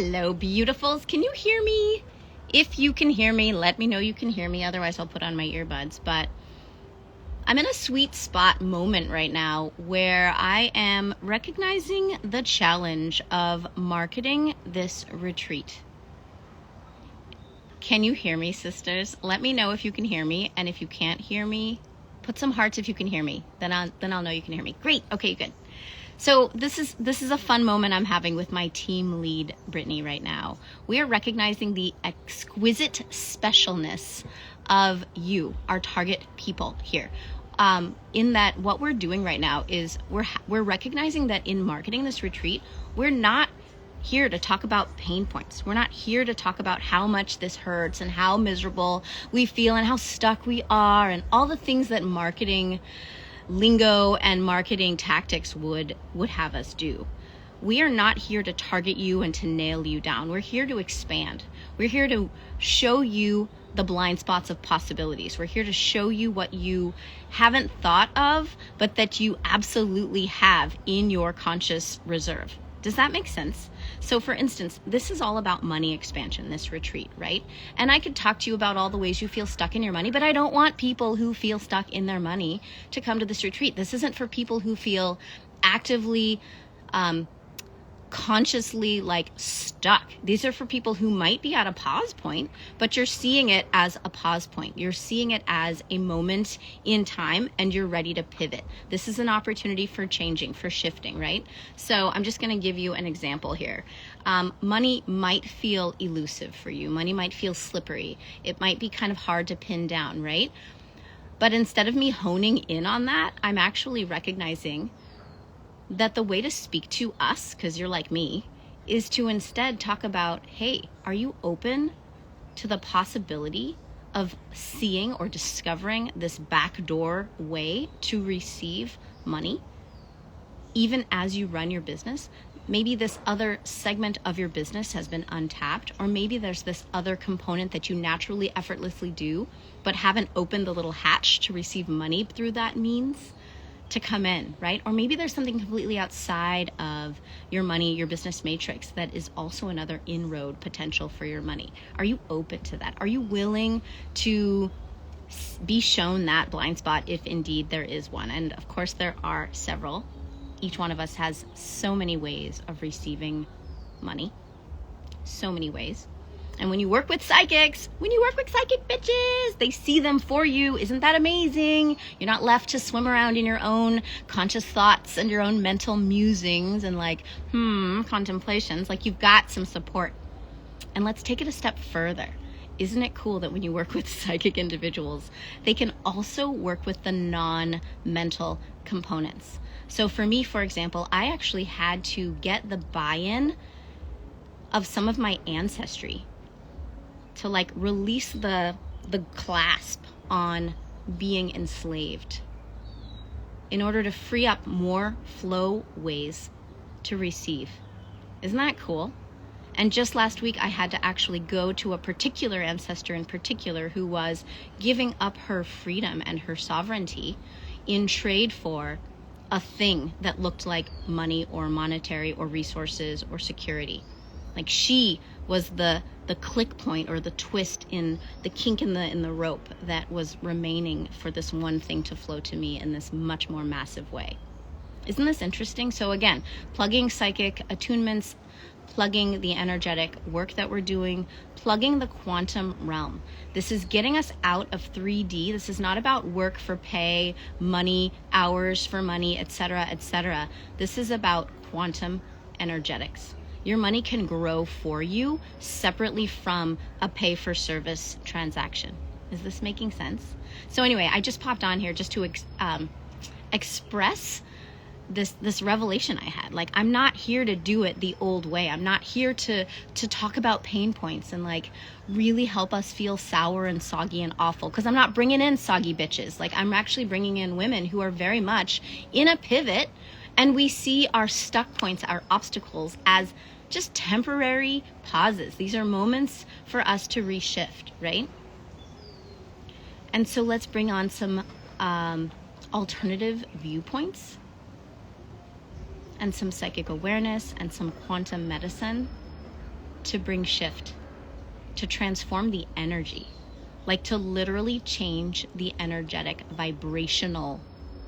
Hello, beautifuls. Can you hear me? If you can hear me, let me know you can hear me. Otherwise, I'll put on my earbuds. But I'm in a sweet spot moment right now where I am recognizing the challenge of marketing this retreat. Can you hear me, sisters? Let me know if you can hear me. And if you can't hear me, put some hearts if you can hear me. Then I'll know you can hear me. Great. Okay, good. So this is a fun moment I'm having with my team lead, Brittany, right now. We are recognizing the exquisite specialness of you, our target people here. In that what we're doing right now is we're recognizing that in marketing this retreat, we're not here to talk about pain points. We're not here to talk about how much this hurts and how miserable we feel and how stuck we are and all the things that marketing lingo and marketing tactics would have us do. We are not here to target you and to nail you down. We're here to expand. We're here to show you the blind spots of possibilities. We're here to show you what you haven't thought of, but that you absolutely have in your conscious reserve. Does that make sense? So for instance, this is all about money expansion, this retreat, right? And I could talk to you about all the ways you feel stuck in your money, but I don't want people who feel stuck in their money to come to this retreat. This isn't for people who feel actively, consciously like stuck. These are for people who might be at a pause point, but you're seeing it as a pause point. You're seeing it as a moment in time and you're ready to pivot. This is an opportunity for changing, for shifting, right? So I'm just going to give you an example here. Money might feel elusive for you. Money might feel slippery. It might be kind of hard to pin down, right? But instead of me honing in on that, I'm actually recognizing that the way to speak to us, because you're like me, is to instead talk about, hey, are you open to the possibility of seeing or discovering this backdoor way to receive money, even as you run your business? Maybe this other segment of your business has been untapped, or maybe there's this other component that you naturally, effortlessly do, but haven't opened the little hatch to receive money through that means to come in, right? Or maybe there's something completely outside of your money, your business matrix that is also another inroad potential for your money. Are you open to that? Are you willing to be shown that blind spot if indeed there is one? And of course there are several. Each one of us has so many ways of receiving money, so many ways. And when you work with psychics, bitches, they see them for you. Isn't that amazing? You're not left to swim around in your own conscious thoughts and your own mental musings and contemplations. Like, you've got some support. And let's take it a step further. Isn't it cool that when you work with psychic individuals, they can also work with the non-mental components? So for me, for example, I actually had to get the buy-in of some of my ancestry to release the clasp on being enslaved in order to free up more flow ways to receive. Isn't that cool? And just last week, I had to actually go to a particular ancestor in particular who was giving up her freedom and her sovereignty in trade for a thing that looked like money or monetary or resources or security. Like, she was the click point or the twist in the kink in the rope that was remaining for this one thing to flow to me in this much more massive way. Isn't this interesting? So again, plugging psychic attunements, plugging the energetic work that we're doing, plugging the quantum realm. This is getting us out of 3D. This is not about work for pay, money, hours for money, etc., etc. This is about quantum energetics. Your money can grow for you separately from a pay-for-service transaction. Is this making sense? So anyway, I just popped on here just to express this revelation I had. Like, I'm not here to do it the old way. I'm not here to talk about pain points and really help us feel sour and soggy and awful, because I'm not bringing in soggy bitches. I'm actually bringing in women who are very much in a pivot, and we see our stuck points, our obstacles, as just temporary pauses. These are moments for us to reshift, right? And so let's bring on some alternative viewpoints and some psychic awareness and some quantum medicine to bring shift, to transform the energy, like to literally change the energetic vibrational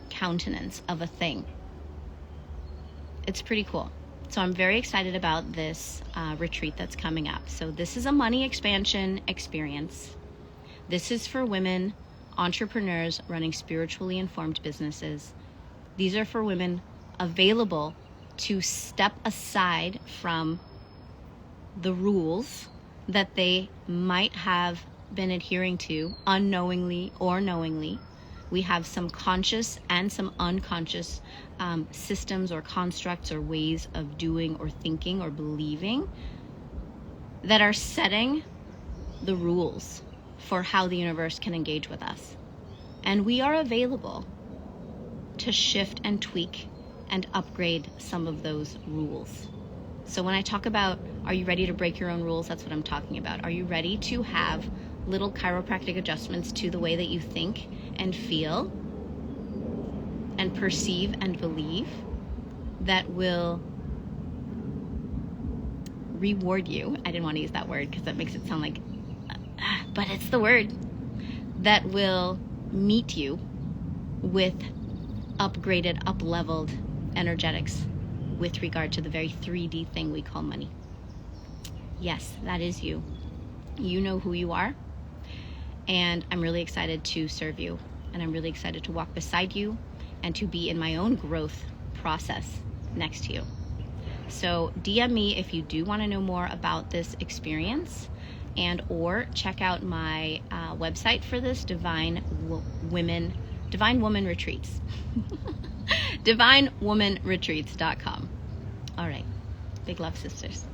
countenance of a thing. It's pretty cool. So I'm very excited about this retreat that's coming up. So this is a money expansion experience. This is for women entrepreneurs running spiritually informed businesses. These are for women available to step aside from the rules that they might have been adhering to unknowingly or knowingly. We have some conscious and some unconscious systems or constructs or ways of doing or thinking or believing that are setting the rules for how the universe can engage with us. And we are available to shift and tweak and upgrade some of those rules. So when I talk about, are you ready to break your own rules? That's what I'm talking about. Are you ready to have little chiropractic adjustments to the way that you think and feel and perceive and believe that will reward you? I didn't want to use that word because that makes it sound like, but it's the word that will meet you with upgraded, up-leveled energetics with regard to the very 3D thing we call money. Yes, that is you. You know who you are. And I'm really excited to serve you. And I'm really excited to walk beside you and to be in my own growth process next to you. So DM me if you do want to know more about this experience, and or check out my website for this, Divine Woman Retreats. DivineWomanRetreats.com. All right. Big love, sisters.